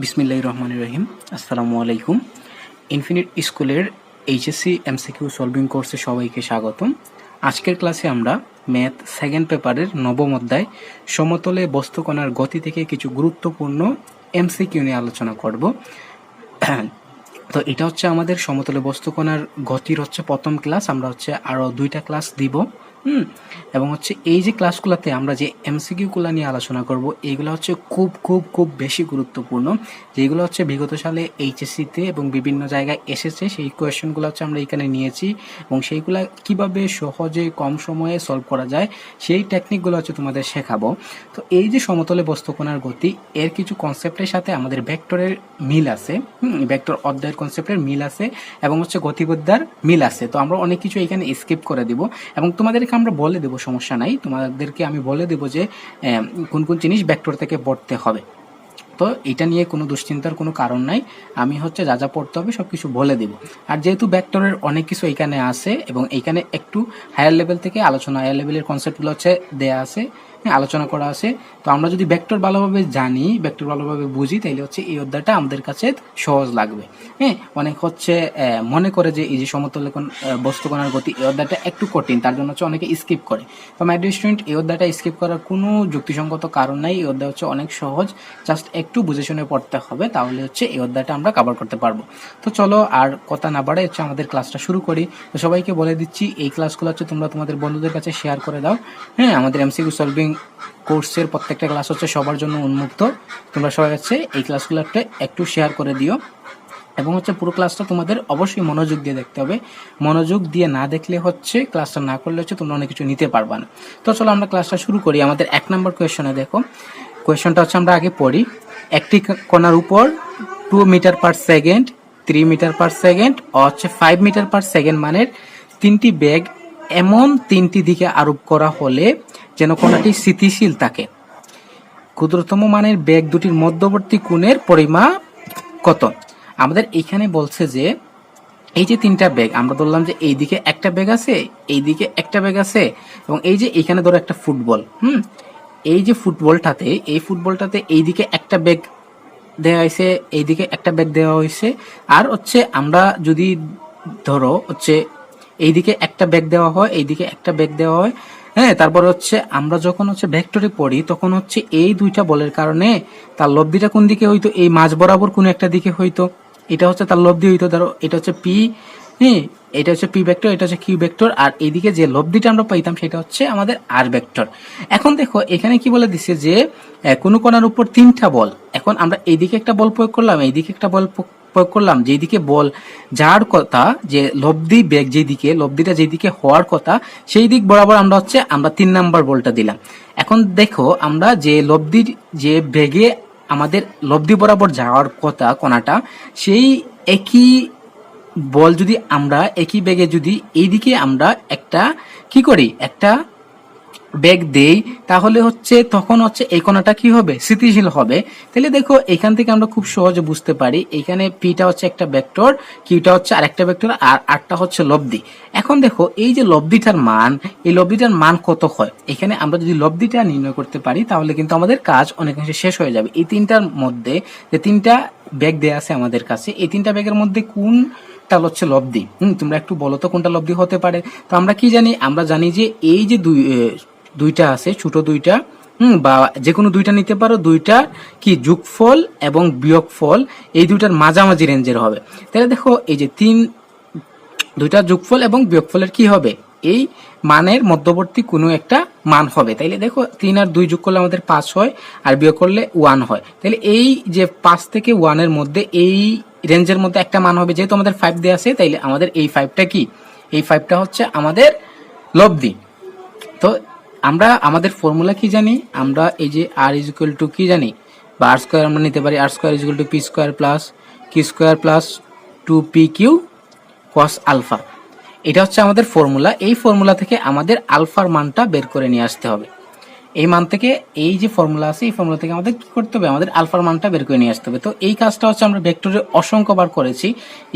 বিসমিল্লাহির রহমানির রহিম। আসসালামু আলাইকুম। ইনফিনিট স্কুলের এইচএসসি এমসিকিউ সলভিং কোর্সে সবাইকে স্বাগতম। আজকের ক্লাসে আমরা ম্যাথ সেকেন্ড পেপারের নবম অধ্যায় সমতলে বস্তুকণার গতি থেকে কিছু গুরুত্বপূর্ণ এমসিকিউ নিয়ে আলোচনা করব। তো এটা হচ্ছে আমাদের সমতলে বস্তুকণার গতির প্রথম ক্লাস। আমরা আরও 2টা ক্লাস দিব। এবং এই যে ক্লাসগুলোতে আমরা যে এমসিকিউগুলো নিয়ে আলোচনা করব, এইগুলো খুব খুব খুব বেশি গুরুত্বপূর্ণ, যেগুলো বিগত সালে এইচএসসিতে এবং বিভিন্ন জায়গায় এসেছে। সেই কোয়েশ্চেনগুলো আমরা এখানে নিয়েছি এবং সেইগুলা কিভাবে সহজে কম সময়ে সলভ করা যায় সেই টেকনিকগুলো তোমাদের শেখাবো। তো এই যে সমতলে বস্তুকণার গতি, এর কিছু কনসেপ্টের সাথে আমাদের ভেক্টরের মিল আছে, ভেক্টর অধ্যায়ের কনসেপ্টের মিল আছে এবং গতিবিদ্যার মিল আছে। তো আমরা অনেক কিছু এখানে স্কিপ করে দিব এবং তোমাদেরকে আমরা বলে দেবো, সমস্যা নাই, তোমাদেরকে আমি বলে দেবো যে কোন কোন জিনিস ভেক্টর থেকে পড়তে হবে। তো এটা নিয়ে কোনো দুশ্চিন্তার কোনো কারণ নাই। আমি যা যা পড়তে হবে সব কিছু বলে দেব। আর যেহেতু ভেক্টরের অনেক কিছু এখানে আছে এবং এইখানে একটু হায়ার লেভেল থেকে আলোচনা, হায়ার লেভেলের কনসেপ্টগুলো দেয়া আছে, আলোচনা করা আছে। তো আমরা যদি ভেক্টর ভালোভাবে জানি, ভেক্টর ভালোভাবে বুঝি, তাইলে এই অধ্যায়টা আমাদের কাছে সহজ লাগবে। অনেক মনে করে যে এই যে সমতলে বস্তুকণার গতি, এই অধ্যায়টা একটু কঠিন, তার জন্য অনেকে স্কিপ করে। তো মাই ডিয়ার স্টুডেন্ট, এই অধ্যায়টা স্কিপ করার কোনো যুক্তিসঙ্গত কারণ নাই। এই অধ্যায় অনেক সহজ, জাস্ট একটু বুঝে শুনে পড়তে হবে, তাহলে এই অধ্যায়টা আমরা কভার করতে পারবো। তো চলো আর কথা না বাড়াই আমাদের ক্লাসটা শুরু করি। তো সবাইকে বলে দিচ্ছি, এই ক্লাসগুলো তোমরা তোমাদের বন্ধুদের কাছে শেয়ার করে দাও। আমাদের এমসিকিউ সলভিং কোর্সের প্রত্যেকটা ক্লাস সবার জন্য উন্মুক্ত। তোমরা সবাই এই ক্লাসগুলো একটু শেয়ার করে দিও এবং পুরো ক্লাসটা তোমাদের অবশ্যই মনোযোগ দিয়ে দেখতে হবে। মনোযোগ দিয়ে না দেখলে ক্লাসটা না করলে তোমরা অনেক কিছু নিতে পারবা না। তো চলো আমরা ক্লাসটা শুরু করি। আমাদের 1 নম্বর কোয়েশ্চনে দেখো, কোয়েশ্চনটা আমরা আগে পড়ি। একটি কণার উপর 2 meter per second, 3 meter per second ও 5 মিটার পার সেকেন্ড মানের 3টি বেগ এমন 3টি দিকে আরোপ করা হলে যেন কণাটি স্থিতিশীল থাকে। ক্ষুদ্রতম মানের বেগ দুটির মধ্যবর্তী কোণের পরিমাপ কত? আমাদের এখানে বলছে যে এই যে 3টা বেগ, আমরা ধরলাম যে এই দিকে একটা বেগ আছে, এই দিকে একটা বেগ আছে এবং এই যে এখানে ধরো একটা ফুটবল, এই যে ফুটবলটাতে, এই ফুটবলটাতে এই দিকে একটা বেগ দেওয়া হয়েছে, এই দিকে একটা বেগ দেওয়া হয়েছে। আর আমরা যদি ধরো এই দিকে একটা বেগ দেওয়া হয়, এই দিকে একটা বেগ দেওয়া হয়, তারপর আমরা যখন ভেক্টরে পড়ি তখন এই দুইটা বলের কারণে তার লব্ধিটা কোন দিকে হইতো, এই মাঝ বরাবর কোন একটা দিকে হইতো, এটা তার লব্ধি হইতো। ধরো এটা পি, এটা পি ভেক্টর, এটা কিউ ভেক্টর, আর এইদিকে যে লব্ধিটা আমরা পাইতাম সেটা আমাদের আর ভেক্টর। এখন দেখো এখানে কি বলে দিছে যে কোন কণার উপর 3টা বল। এখন আমরা এইদিকে একটা বল প্রয়োগ করলাম, এইদিকে একটা বল প্রয়োগ করলাম, যেদিকে বল যার কথা, যে লব্ধি বেগ যেদিকে, লব্ধিটা যেদিকে হওয়ার কথা সেই দিক বরাবর আমরা 3 নাম্বার বলটা দিলাম। এখন দেখো আমরা যে লব্ধির যে বেগে আমাদের লব্ধি বরাবর যাওয়ার কথা কণাটা, সেই একই বল যদি আমরা একই বেগে যদি এইদিকে আমরা একটা কি করি, একটা বেগ দেই, তাহলে তখন এই কণাটা কি হবে, স্থিতিশীল হবে। তাহলে দেখো এখান থেকে আমরা খুব সহজে বুঝতে পারি, এখানে পিটা একটা ভেক্টর, কিউটা আরেকটা ভেক্টর, আর আরটা লব্ধি। এখন দেখো এই যে লব্ধিটার মান, এই লব্ধিটার মান কত হয়, এখানে আমরা যদি লব্ধিটা নির্ণয় করতে পারি তাহলে কিন্তু আমাদের কাজ অনেকাংশে শেষ হয়ে যাবে। এই 3টার মধ্যে যে 3টা বেগ দেয়া আছে আমাদের কাছে, এই 3টা বেগের মধ্যে কোনটা লব্ধি? তোমরা একটু বলো তো কোনটা লব্ধি হতে পারে। তো আমরা কি জানি, আমরা জানি যে এই যে দুইটা আছে, ছোট দুইটা, বা যে কোনো দুইটা নিতে পারো, দুইটা কি যোগফল এবং বিয়োগফল এই দুইটার মাঝামাঝি রেঞ্জের হবে। তাহলে দেখো এই যে দুইটা যোগফল এবং বিয়োগফলের কি হবে, এই মানের মধ্যবর্তী কোনো একটা মান হবে। তাইলে দেখো 3 আর 2 যোগ করলে আমাদের 5 হয়, আর বিয়োগ করলে 1 হয়। তাহলে এই যে 5 থেকে 1 এর মধ্যে এই রেঞ্জের মধ্যে একটা মান হবে। যেহেতু আমাদের 5 দেওয়া আছে, তাইলে আমাদের এই 5টা কি, এই 5টা আমাদের লব্ধি। তো আমরা আমাদের ফর্মুলা কি জানি, আমরা এই যে আর ইজ ইকুয়াল টু কি জানি, বা আর স্কোয়ার আমরা নিতে পারি, আর square is equal to p square plus q square plus 2pq cos alpha. এটা আমাদের ফর্মুলা। এই ফর্মুলা থেকে আমাদের আলফার মানটা বের করে নিয়ে আসতে হবে। এই মান থেকে, এই যে ফর্মুলা আছে, এই ফর্মুলা থেকে আমাদের কি করতে হবে, আমাদের আলফার মানটা বের করে নিয়ে আসতে হবে। তো এই কাজটা আমরা ভেক্টরে অসংখ্যবার করেছি।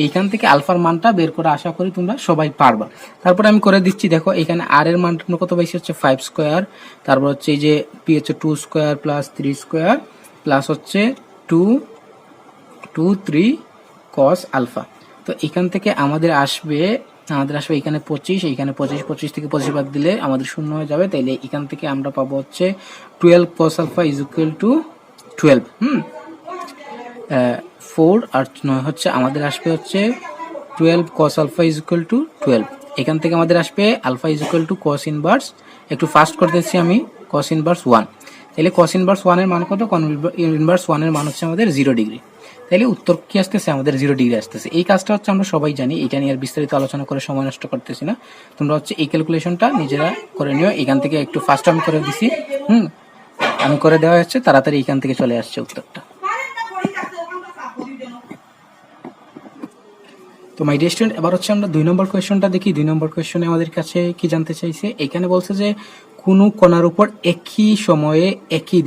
এইখান থেকে আলফার মানটা বের করে আশা করি তোমরা সবাই পারবা। তারপরে আমি করে দিচ্ছি, দেখো এখানে আর এর মানটা কত বেশি 5 স্কোয়ার, তারপর এই যে P 2 square plus 3 square plus 2 2 3 cos alpha. তো এখান থেকে আমাদের আসবে এখানে 25, এইখানে 25 থেকে 25 বাদ দিলে আমাদের শূন্য হয়ে যাবে। তাইলে এখান থেকে আমরা পাবো হচ্ছে 12 cos alpha is equal to 12। 4 আর 9 হচ্ছে আমাদের আসবে হচ্ছে 12 cos alpha is equal to 12। এখান থেকে আমাদের আসবে alpha is equal to cos inverse, একটু ফাস্ট করতেছি আমি, cos ইনভার্স 1। তাহলে cos ইনভার্স 1 এর মান কত? cos ইনভার্স 1 এর মান হচ্ছে আমাদের 0 ডিগ্রি। তাহলে উত্তর কি আসতেছে? আমাদের 0 ডিগ্রি আসতেছে। এই কাজটা হচ্ছে আমরা সবাই জানি, এটা নিয়ে আর বিস্তারিত আলোচনা করে সময় নষ্ট করতেছি না। তোমরা হচ্ছে এই ক্যালকুলেশনটা নিজেরা করে নিও। এখান থেকে একটু ফাস্ট আমি করে দিছি, আমি করে দেওয়া হচ্ছে, তাড়াতাড়ি এখান থেকে চলে আসছে উত্তরটা। তো মাই ডিয়ার স্টুডেন্ট, এবার হচ্ছে আমরা 2 নম্বর কোয়েশ্চনটা দেখি। 2 নম্বর কোয়েশ্চনে আমাদের কাছে কি জানতে চাইছে? এখানে বলছে যে কোনো কণার উপর একই সময়ে একই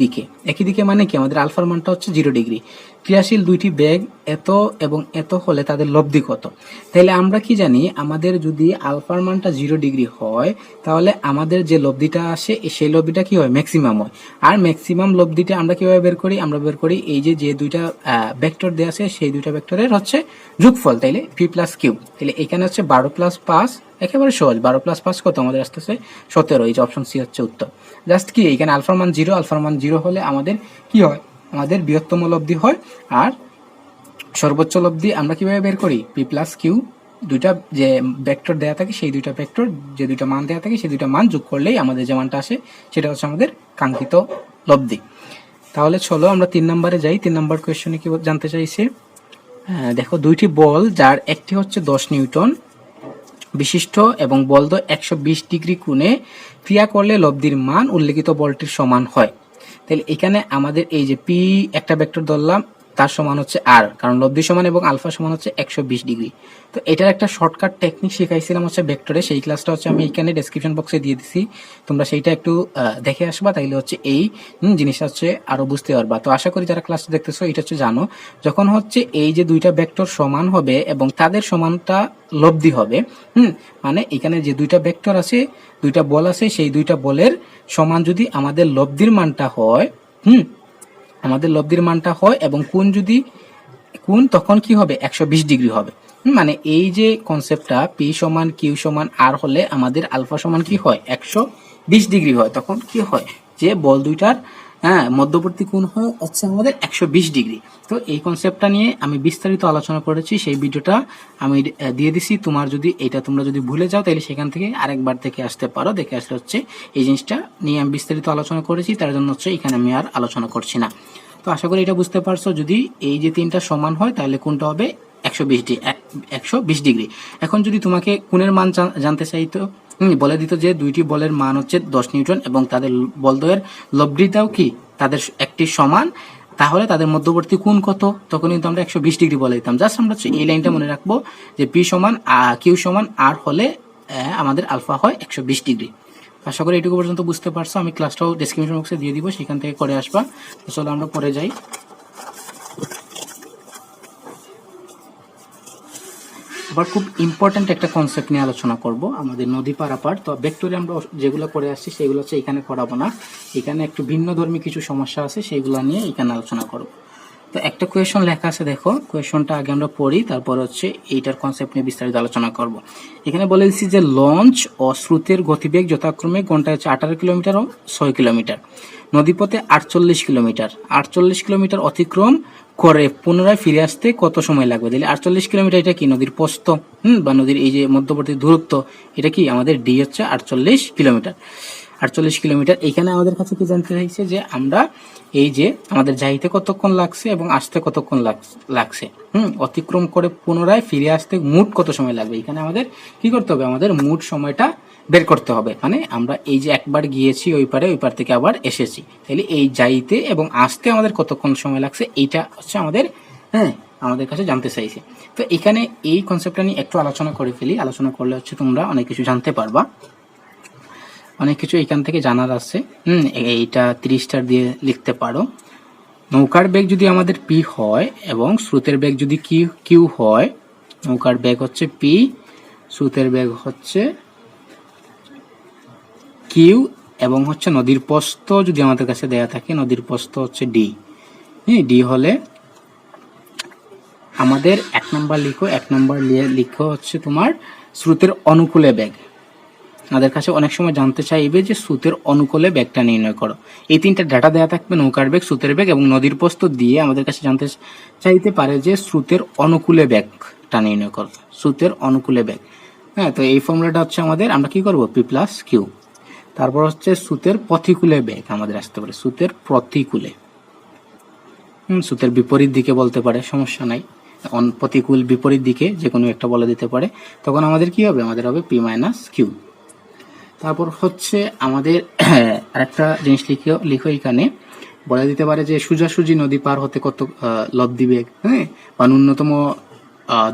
দিকে মানে কি? আমাদের আলফার মানটা হচ্ছে 0 ডিগ্রি। ক্রিয়াশীল দুইটি বেগ এত এবং এত হলে তাদের লব্ধি কত? তাহলে আমরা কি জানি, আমাদের যদি আলফার মানটা 0 ডিগ্রি হয় তাহলে আমাদের যে লব্ধিটা আসে সেই লব্ধিটা কি হয়? ম্যাক্সিমাম হয়। আর ম্যাক্সিমাম লব্ধিটা আমরা কিভাবে বের করি? আমরা বের করি এই যে দুইটা ভেক্টর দেওয়া আছে সেই দুইটা ভেক্টরের হচ্ছে যোগফল। তাইলে p প্লাস কিউ। তাহলে এখানে হচ্ছে 12 প্লাস 5, একেবারে সহজ। 12 প্লাস 5 কত? আমাদের আসতেছে 17। এই যে অপশন সি হচ্ছে উত্তর। জাস্ট কি এখানে আলফার মান 0, আলফার মান 0 হলে আমাদের কি হয়? আমাদের বৃহত্তম লব্ধি হয়। আর সর্বোচ্চ লব্ধি আমরা কিভাবে বের করি? p প্লাস কিউ, দুইটা যে ভেক্টর দেওয়া থাকে সেই দুইটা ভেক্টর, যে দুইটা মান দেওয়া থাকে সেই দুইটা মান যোগ করলেই আমাদের যে মানটা আসে সেটা হচ্ছে আমাদের কাঙ্ক্ষিত লব্ধি। তাহলে চলো আমরা 3 নম্বরে যাই। 3 নম্বর কোয়েশ্চনে কি জানতে চাইছে? দেখো, দুইটি বল যার একটি হচ্ছে 10 নিউটন বিশিষ্ট এবং বলদ্বয় 120 ডিগ্রি কোণে ক্রিয়া করলে লব্ধির মান উল্লেখিত বলটির সমান হয়। তাহলে এখানে আমাদের এই যে পি একটা ভেক্টর ধরলাম, তার সমান হচ্ছে আর, কারণ লব্ধি সমান এবং আলফা সমান হচ্ছে 120 ডিগ্রি। তো এটার একটা শর্টকাট টেকনিক শিখাইছিলাম হচ্ছে ভেক্টরে, সেই ক্লাসটা হচ্ছে আমি এখানে ডেসক্রিপশন বক্সে দিয়ে দিছি, তোমরা সেইটা একটু দেখে আসবা, তাইলে হচ্ছে এই জিনিসটা হচ্ছে আরো বুঝতে পারবা। তো আশা করি যারা ক্লাসটা দেখতেছো এটা হচ্ছে জানো, যখন হচ্ছে এই যে দুইটা ভেক্টর সমান হবে এবং তাদের সমানটা লব্ধি হবে, মানে এখানে যে দুইটা ভেক্টর আছে, দুইটা বল আছে, সেই দুইটা বলের সমান যদি আমাদের লব্ধির মানটা হয়, আমাদের লব্ধির মানটা হয় এবং কোণ তখন কি হবে? 120 ডিগ্রি হবে। মানে এই যে কনসেপ্টটা পি সমান কিউ সমান আর হলে আমাদের আলফা সমান কি হয়? 120 ডিগ্রি হয়। তখন কি হয়? যে বল দুইটার মধ্যবর্তী কোণ হয় হচ্ছে আমাদের 120 ডিগ্রি। তো এই কনসেপ্টটা নিয়ে আমি বিস্তারিত আলোচনা করেছি, সেই ভিডিওটা আমি দিয়ে দিছি। তোমরা যদি ভুলে যাও তাহলে সেখান থেকে আরেকবার দেখে আসতে পারো। দেখে আসলে হচ্ছে এই জিনিসটা নিয়ে আমি বিস্তারিত আলোচনা করেছি, তার জন্য হচ্ছে এখানে আমি আর আলোচনা করছি না। তো আশা করি এটা বুঝতে পারছো। যদি এই যে তিনটা সমান হয় তাহলে কোনটা হবে? 120 ডিগ্রি। এখন যদি তোমাকে কোণের মান জানতে চাইতো, বলে দিত যে দুইটি বলের মান হচ্ছে 10 নিউটন এবং তাদের বলদ্বয়ের লব্ধিটাও কি তাদের একটি সমান, তাহলে তাদের মধ্যবর্তী কোণ কত? তখন কিন্তু আমরা 120 ডিগ্রি বলে দিতাম। জাস্ট আমরা হচ্ছে এই লাইনটা মনে রাখবো যে পি সমান কিউ সমান আর হলে আমাদের আলফা হয় 120 ডিগ্রি। আশা করি এটুকু পর্যন্ত বুঝতে পারছো। আমি ক্লাসটাও ডেসক্রিপশন বক্সে দিয়ে দিব, সেখান থেকে করে আসবা। তো চলো আমরা পরে যাই। আবার খুব ইম্পর্টেন্ট একটা কনসেপ্ট নিয়ে আলোচনা করব, আমাদের নদী পারাপার। তো ভেক্টরে আমরা যেগুলো করে আসছি সেগুলো হচ্ছে এখানে করাবো না, এখানে একটু ভিন্ন ধর্মী কিছু সমস্যা আছে সেগুলো নিয়ে এখানে আলোচনা করব। তো একটা কোয়েশন লেখা আছে, দেখো কোয়েশনটা আগে আমরা পড়ি, তারপর হচ্ছে এইটার কনসেপ্ট নিয়ে বিস্তারিত আলোচনা করব। এখানে বলে দিচ্ছি যে লঞ্চ ও স্রোতের গতিবেগ যথাক্রমে ঘন্টায় হচ্ছে 18 কিলোমিটার ও 6 কিলোমিটার, নদীপথে 48 কিলোমিটার। 48 কিলোমিটার অতিক্রম করে পুনরায় ফিরে আসতে কত সময় লাগবে? তাহলে 48 কিলোমিটার এটা কি? নদীর প্রস্থ, বা নদীর এই যে মধ্যবর্তী দূরত্ব, এটা কি আমাদের ডি হচ্ছে 48 কিলোমিটার। 48 কিলোমিটার। এখানে আমাদের কাছে কি জানতে চাইছে যে আমরা এই যে আমাদের যাইতে কতক্ষণ লাগছে এবং আসতে কতক্ষণ লাগছে, অতিক্রম করে পুনরায় ফিরে আসতে মোট কত সময় লাগবে। এখানে আমাদের কি করতে হবে? আমাদের মোট সময়টা বের করতে হবে। মানে আমরা এই যে একবার গিয়েছি ওই পার থেকে আবার এসেছি, তাহলে এই যাইতে এবং আসতে আমাদের কতক্ষণ সময় লাগছে এইটা হচ্ছে আমাদের কাছে জানতে চাইছে। তো এখানে এই কনসেপ্টটা নিয়ে একটু আলোচনা করে ফেলি। আলোচনা করলে হচ্ছে তোমরা অনেক কিছু জানতে পারবা, অনেক কিছু এখান থেকে জানার আছে। এইটা 30 স্টার দিয়ে লিখতে পারো। নৌকার বেগ যদি আমাদের পি হয় এবং স্রোতের বেগ যদি কিউ হয়, নৌকার বেগ হচ্ছে পি, স্রোতের বেগ হচ্ছে কিউ, এবং হচ্ছে নদীর প্রস্থ যদি আমাদের কাছে দেয়া থাকে, নদীর প্রস্থ হচ্ছে ডি। ডি হলে আমাদের 1 নাম্বার লিখো, 1 নাম্বার লিখো হচ্ছে তোমার স্রোতের অনুকূলে বেগ। আমাদের কাছে অনেক সময় জানতে চাইবে যে স্রোতের অনুকূলে বেগটা নির্ণয় করো। এই তিনটা ডাটা দেওয়া থাকবে, নৌকার বেগ, স্রোতের বেগ এবং নদীর প্রস্থ দিয়ে আমাদের কাছে জানতে চাইতে পারে যে স্রোতের অনুকূলে বেগটা নির্ণয় করো, স্রোতের অনুকূলে বেগ। হ্যাঁ, তো এই ফর্মুলাটা হচ্ছে আমাদের, আমরা কি করব, পি প্লাস কিউ। তারপর হচ্ছে স্রোতের প্রতিকূলে বেগ আমাদের আসতে পারে, স্রোতের প্রতিকূলে, স্রোতের বিপরীত দিকে বলতে পারে, সমস্যা নাই, প্রতিকূল বিপরীত দিকে যে কোনো একটা বলে দিতে পারে। তখন আমাদের কি হবে, আমাদের হবে পি মাইনাস কিউ। তারপর হচ্ছে আমাদের আরেকটা জিনিস লিখো এখানে, বলে দিতে পারে যে সোজাসুজি নদী পার হতে কত লব্ধি বেগ, হ্যাঁ, বা ন্যূনতম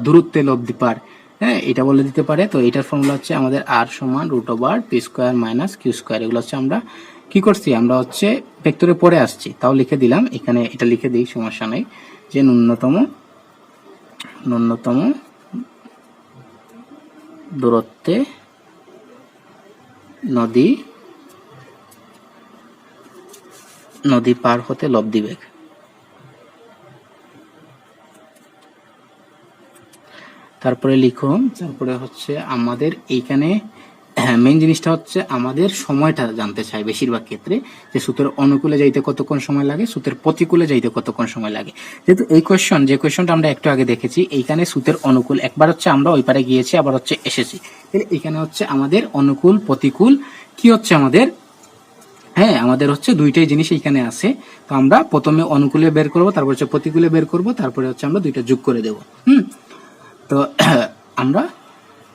দূরত্বে লব্ধি পার, হ্যাঁ, এটা বলে দিতে পারে। তো এটার ফর্মুলা হচ্ছে আমাদের আর সমান √পি² মাইনাস কিউ²। এগুলো হচ্ছে আমরা কি করছি, আমরা হচ্ছে ভেক্টরে পড়ে আসছি, তাও লিখে দিলাম এখানে, এটা লিখে দিই, সমস্যা নাই, যে ন্যূনতম দূরত্বে নদী পার হতে লব্ধি বেগ। তারপরে লিখো, তারপরে হচ্ছে আমাদের এইখানে মেইন জিনিসটা হচ্ছে আমাদের সময়টা জানতে চাই বেশিরভাগ ক্ষেত্রে, যে স্রোতের অনুকূলে যাইতে কতক্ষণ সময় লাগে, স্রোতের প্রতিকূলে যাইতে কতক্ষণ সময় লাগে। যেহেতু এই কোয়েশ্চনটা আমরা একটু আগে দেখেছি, এইখানে স্রোতের অনুকূল, একবার হচ্ছে আমরা ওই পারে গিয়েছি, আবার হচ্ছে এসেছি, তাহলে এখানে হচ্ছে আমাদের অনুকূল প্রতিকূল কি হচ্ছে আমাদের, হ্যাঁ, আমাদের হচ্ছে দুইটাই জিনিস এখানে আছে। তো আমরা প্রথমে অনুকূলে বের করব, তারপর হচ্ছে প্রতিকূলে বের করব, তারপরে হচ্ছে আমরা দুইটা যোগ করে দেব। তো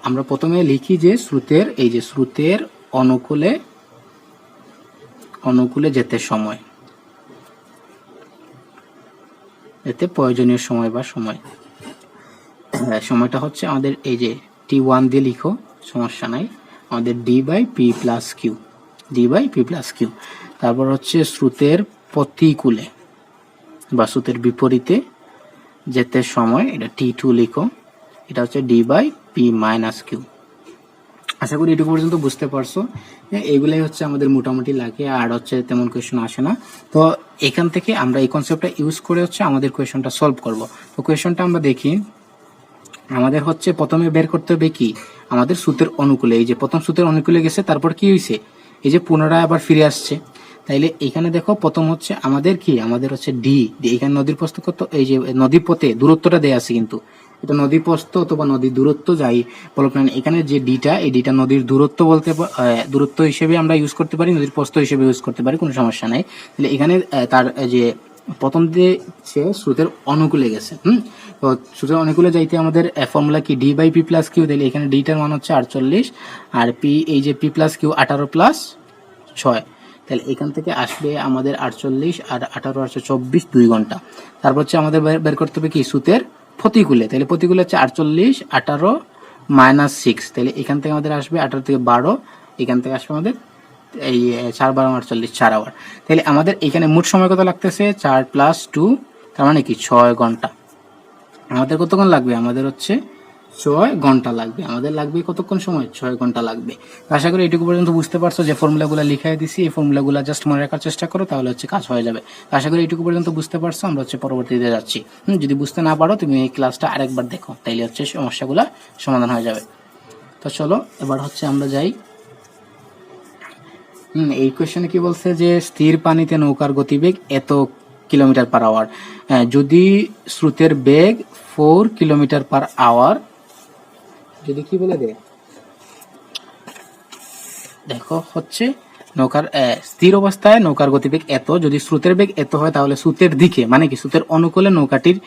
আমরা প্রথমে লিখি যে স্রোতের অনুকূলে যেতে প্রয়োজনীয় সময় বা সময়টা হচ্ছে আমাদের এই যে T1 দিয়ে লিখো, সমস্যা নাই, আমাদের d/p+q। তারপর হচ্ছে স্রোতের প্রতিকূলে বা স্রোতের বিপরীতে যেতে সময়, এটা T2 লিখো, এটা হচ্ছে d/p-q। আশা করি এটুকু পর্যন্ত বুঝতে পারছো। এইগুলাই হচ্ছে আমাদের মোটামুটি লাগে, আর হচ্ছে তেমন কোয়েশ্চন আসে না। তো এখান থেকে আমরা এই কনসেপ্টটা ইউজ করে হচ্ছে আমাদের কোয়েশ্চনটা সলভ করব। তো কোয়েশ্চনটা আমরা দেখি, আমাদের হচ্ছে প্রথমে বের করতে হবে কি, আমাদের স্রোতের অনুকূলে, এই যে প্রথম স্রোতের অনুকূলে গেছে, তারপর কি হয়েছে, এই যে পুনরায় আবার ফিরে আসছে। তাইলে এখানে দেখো প্রথম হচ্ছে আমাদের কি, আমাদের হচ্ছে ডি, এখানে নদীর প্রস্থ কত, এই যে নদী পথে দূরত্বটা দেয়া আছে, কিন্তু এটা নদী প্রস্থ অথবা নদীর দূরত্ব যাই বলো না, এখানে যে ডিটা, এই ডিটা নদীর দূরত্ব দূরত্ব হিসেবে আমরা ইউজ করতে পারি, নদীর প্রস্থ হিসেবে ইউজ করতে পারি, কোনো সমস্যা নাই। তাহলে এখানে তার যে প্রথম দিয়ে সে স্রোতের অনুকূলে গেছে, তো স্রোতের অনুকূলে যাইতে আমাদের ফর্মুলা কি, d/p+q। তাহলে এখানে ডিটার মান হচ্ছে 48, আর পি, এই যে p+q 18 + 6, তাহলে এখান থেকে আসবে আমাদের 48 আর 18 আছে 24, 2 ঘন্টা। তারপর হচ্ছে আমাদের বের করতে হবে কি, স্রোতের প্রতিকূলে, তাহলে প্রতিকূলে হচ্ছে 48, 18 - 6, তাহলে এখান থেকে আমাদের আসবে 18 থেকে 12, এখান থেকে আসবে আমাদের এই 4 12 48, 4 আওয়ার। তাহলে আমাদের এখানে মোট সময় কত লাগতেছে, 4 + 2, তার মানে কি 6 ঘন্টা। আমাদের কতক্ষণ লাগবে, আমাদের হচ্ছে 6 ঘন্টা লাগবে, আমাদের লাগবে কতক্ষণ সময়, 6 ঘন্টা লাগবে। আশা করি এটুকু পর্যন্ত বুঝতে পারছো, যে ফর্মুলাগুলো লিখাই দিছি, এই ফর্মুলাগুলো জাস্ট মনে রাখার চেষ্টা করো, তাহলে হচ্ছে কাজ হয়ে যাবে। আশা করি এটুকু পর্যন্ত বুঝতে পারছো, আমরা হচ্ছে পরবর্তীতে যাচ্ছি। যদি বুঝতে না পারো তুমি এই ক্লাসটা আরেকবার দেখো, তাইলে হচ্ছে সমস্যাগুলো সমাধান হয়ে যাবে। তো চলো এবার হচ্ছে আমরা যাই। এই কোয়েশ্চনে কি বলছে, যে স্থির পানিতে নৌকার গতিবেগ এত কিলোমিটার/আওয়ার, যদি স্রোতের বেগ 4 কিলোমিটার/আওয়ার, যদি কি বলে দেয়, দেখো হচ্ছে নৌকার স্থির অবস্থায় নৌকার গতিবেগ এত, যদি স্রোতের বেগ এত হয়, তাহলে স্রোতের দিকে মানে কি, স্রোতের অনুকূলে নৌকাটির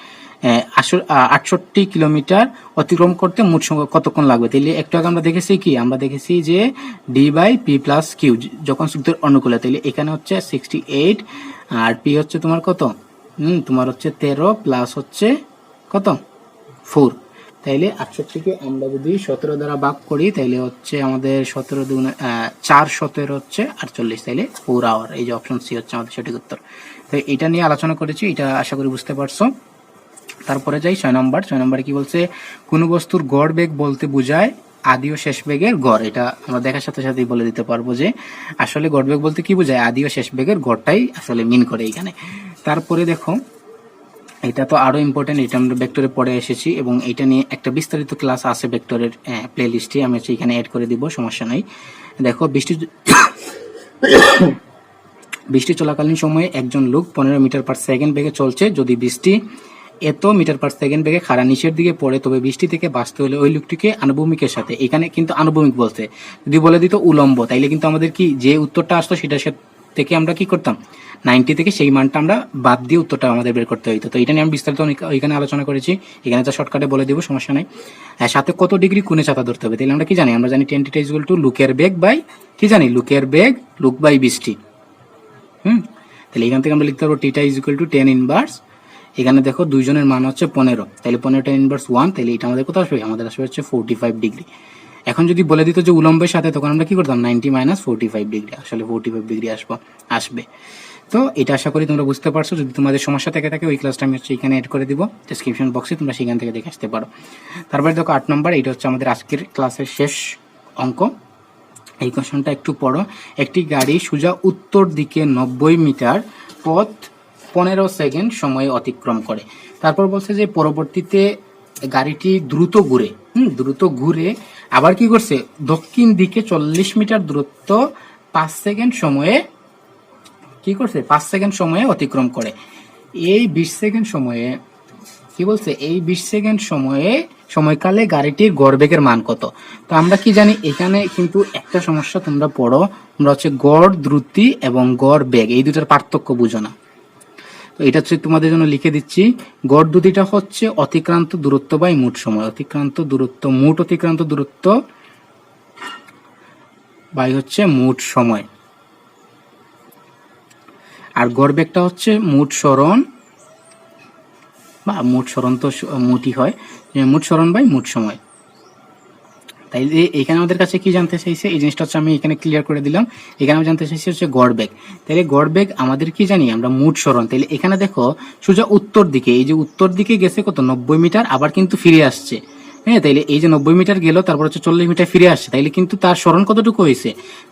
68 কিলোমিটার অতিক্রম করতে মোট সময় কতক্ষণ লাগবে। তাহলে একটু আগে আমরা দেখেছি কি, আমরা দেখেছি যে d/p+q যখন স্রোতের অনুকূলে, তাহলে এখানে হচ্ছে 68, আর পি হচ্ছে তোমার কত, তোমার হচ্ছে 13 প্লাস হচ্ছে কত 4, তাইলে 68কে আমরা যদি 17 দ্বারা ভাগ করি, তাইলে হচ্ছে আমাদের 17 দুগুণে 4 17 হচ্ছে 48, তাইলে 4 আওয়ার। এই যে অপশন সি হচ্ছে আমাদের সঠিক উত্তর। তো এটা নিয়ে আলোচনা করেছি, এটা আশা করি বুঝতে পারছো। তারপরে যাই 6 নম্বরে কি বলছে, কোন বস্তুর গড় বেগ বলতে বোঝায় আদি ও শেষ বেগের গড়। এটা আমরা দেখার সাথে সাথেই বলে দিতে পারবো যে আসলে গড় বেগ বলতে কি বোঝায়, আদি ও শেষ বেগের গড়টাই আসলে মিন করে এখানে। তারপরে দেখো এটা তো আরো ইম্পর্টেন্ট, এটা আমরা ভেক্টরে পড়ে এসেছি এবং এটা নিয়ে একটা বিস্তারিত ক্লাস আছে ভেক্টরের প্লে লিস্টে, আমি হচ্ছে এখানে অ্যাড করে দিব, সমস্যা নাই। দেখো বৃষ্টি চলাকালীন সময়ে একজন লোক 15 মিটার পার সেকেন্ড বেগে চলছে। যদি বৃষ্টি এত মিটার পার সেকেন্ড বেগে খাড়া নিচের দিকে পড়ে, তবে বৃষ্টি থেকে বাঁচতে হলে ওই লোকটিকে আনুভূমিকের সাথে, এখানে কিন্তু আনুভূমিক বলছে, যদি বলে দিত উলম্ব, তাইলে কিন্তু আমাদের কি যে উত্তরটা আসতো সেটা থেকে আমরা কি করতাম, 90 থেকে সেই মানটা আমরা বাদ দিয়ে উত্তরটা আমাদের বের করতে হইতো। তো এটা নিয়ে আমি বিস্তারিত ওইখানে আলোচনা করেছি, এখানে তো শর্টকাটে বলে দিব, সমস্যা নাই। সাথে কত ডিগ্রি কোণে ছাতা ধরতে হবে, তাহলে আমরা কি জানি, আমরা জানি tan θ = লুকের বেগ বাই কি জানি, লুকের বেগ লুক বাই বৃষ্টি। তাহলে এখান থেকে আমরা লিখতে পারবো θ = tan ইনভার্স, এখানে দেখো দুইজনের মান হচ্ছে 15, তাহলে 15 tan ইনভার্স 1, তাহলে এটা আমাদের কত আসবে, আমাদের আসবে হচ্ছে 45 ডিগ্রি। এখন যদি বলে দিত যে উলম্বের সাথে, তখন আমরা কি করতাম, 90 - 45 ডিগ্রি, আসলে 45 ডিগ্রি আসবে। তো এটা আশা করি তোমরা বুঝতে পারছো। যদি তোমাদের সমস্যা থেকে থাকে, ওই ক্লাসটা আমি হচ্ছে এখানে অ্যাড করে দিব ডেসক্রিপশন বক্সে, তোমরা সেখান থেকে দেখে আসতে পারো। তারপরে দেখো 8 নম্বর, এটা হচ্ছে আমাদের আজকের ক্লাসের শেষ অঙ্ক। এই কোশ্চেনটা একটু পড়ো। একটি গাড়ি সোজা উত্তর দিকে 90 মিটার পথ 15 সেকেন্ড সময়ে অতিক্রম করে। তারপর বলছে যে পরবর্তীতে গাড়িটি দ্রুত ঘুরে আবার কি করছে, দক্ষিণ দিকে 40 মিটার দূরত্ব 5 সেকেন্ড সময়ে কি করছে, 5 সেকেন্ড সময়ে অতিক্রম করে। এই 20 সেকেন্ড সময়ে কি বলছে, এই 20 সেকেন্ড সময়কালে গাড়িটির গড়বেগের মান কত? তো আমরা কি জানি, এখানে কিন্তু একটা সমস্যা তোমরা পড়ো, তোমরা হচ্ছে গড় দ্রুতি এবং গড় বেগ, এই দুটার পার্থক্য বুঝো না। তো এটা হচ্ছে তোমাদের জন্য লিখে দিচ্ছি, গড় দ্রুতিটা হচ্ছে অতিক্রান্ত দূরত্ব বাই মোট সময়, মোট অতিক্রান্ত দূরত্ব বাই হচ্ছে মোট সময়, আর গড় বেগটা হচ্ছে মোট সরণ তো মোটই হয়, মোট সরণ বাই মোট সময়। তাই এখানে আমাদের কাছে কি জানতে চাইছে, এই জিনিসটা হচ্ছে আমি এখানে ক্লিয়ার করে দিলাম। এখানে আমি জানতে চাইছি হচ্ছে গড় বেগ, তাহলে গড় বেগ আমাদের কি জানি আমরা, মোট সরণ। তাহলে এখানে দেখো সোজা উত্তর দিকে, এই যে উত্তর দিকে গেছে কত, 90 মিটার, আবার কিন্তু ফিরে আসছে। হ্যাঁ, তাইলে এই যে 90 মিটার গেল, তারপর হচ্ছে 40 মিটার ফিরে আসছে, তাইলে কিন্তু তার সরণ কতটুকু হয়েছে,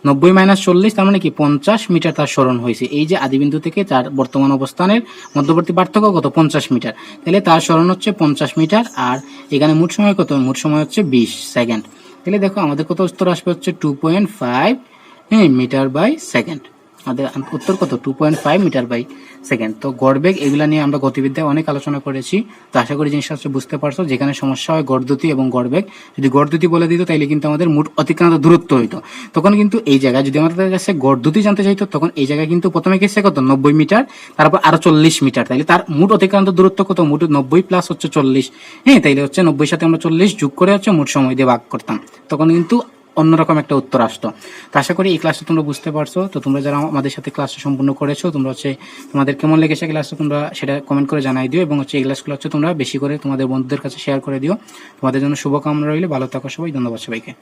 90 - 40, তার মানে কি 50 মিটার তার সরণ হয়েছে। এই যে আদিবিন্দু থেকে তার বর্তমান অবস্থানের মধ্যবর্তী পার্থক্য কত, 50 মিটার, তাহলে তার সরণ হচ্ছে 50 মিটার। আর এখানে মোট সময় কত, মোট সময় হচ্ছে 20 সেকেন্ড। তাহলে দেখো আমাদের কত উত্তর আসবে হচ্ছে 2.5 মিটার বাই সেকেন্ড। আমাদের উত্তর কত, 2.5 মিটার বাই সেকেন্ড। তো গড়বেগ এগুলা নিয়ে আমরা গতিবিদ্যায় অনেক আলোচনা করেছি, তো আশা করি জিনিসটা হচ্ছে বুঝতে পারছো। যেখানে সমস্যা হয় গড়দ্রুতি এবং গড়বেগ, যদি গড়দ্রুতি বলে দিত তাইলে কিন্তু আমাদের মোট অতিক্রান্ত দূরত্ব হইতো, তখন কিন্তু এই জায়গায় যদি আমাদের কাছে গড়দ্রুতি জানতে চাইতো, তখন এই জায়গায় কিন্তু প্রথমে গেছে কত, 90 মিটার, তারপর আরো 40 মিটার, তাইলে তার মোট অতিক্রান্ত দূরত্ব কত, মোট 90 প্লাস হচ্ছে 40, তাইলে হচ্ছে 90 সাথে আমরা 40 যোগ করে হচ্ছে মোট সময় দিয়ে ভাগ করতাম, তখন কিন্তু অন্যরকম একটা উত্তর আসতো। তো আশা করি এই ক্লাসটা তোমরা বুঝতে পারছো। তো তোমরা যারা আমাদের সাথে ক্লাসটা সম্পূর্ণ করেছো, তোমরা হচ্ছে তোমাদের কেমন লেগেছে ক্লাসটা, তোমরা সেটা কমেন্ট করে জানাই দিও, এবং হচ্ছে এই ক্লাসগুলো হচ্ছে তোমরা বেশি করে তোমাদের বন্ধুদের কাছে শেয়ার করে দিও। তোমাদের জন্য শুভকামনা রইলে, ভালো থাকো সবাই, ধন্যবাদ সবাইকে।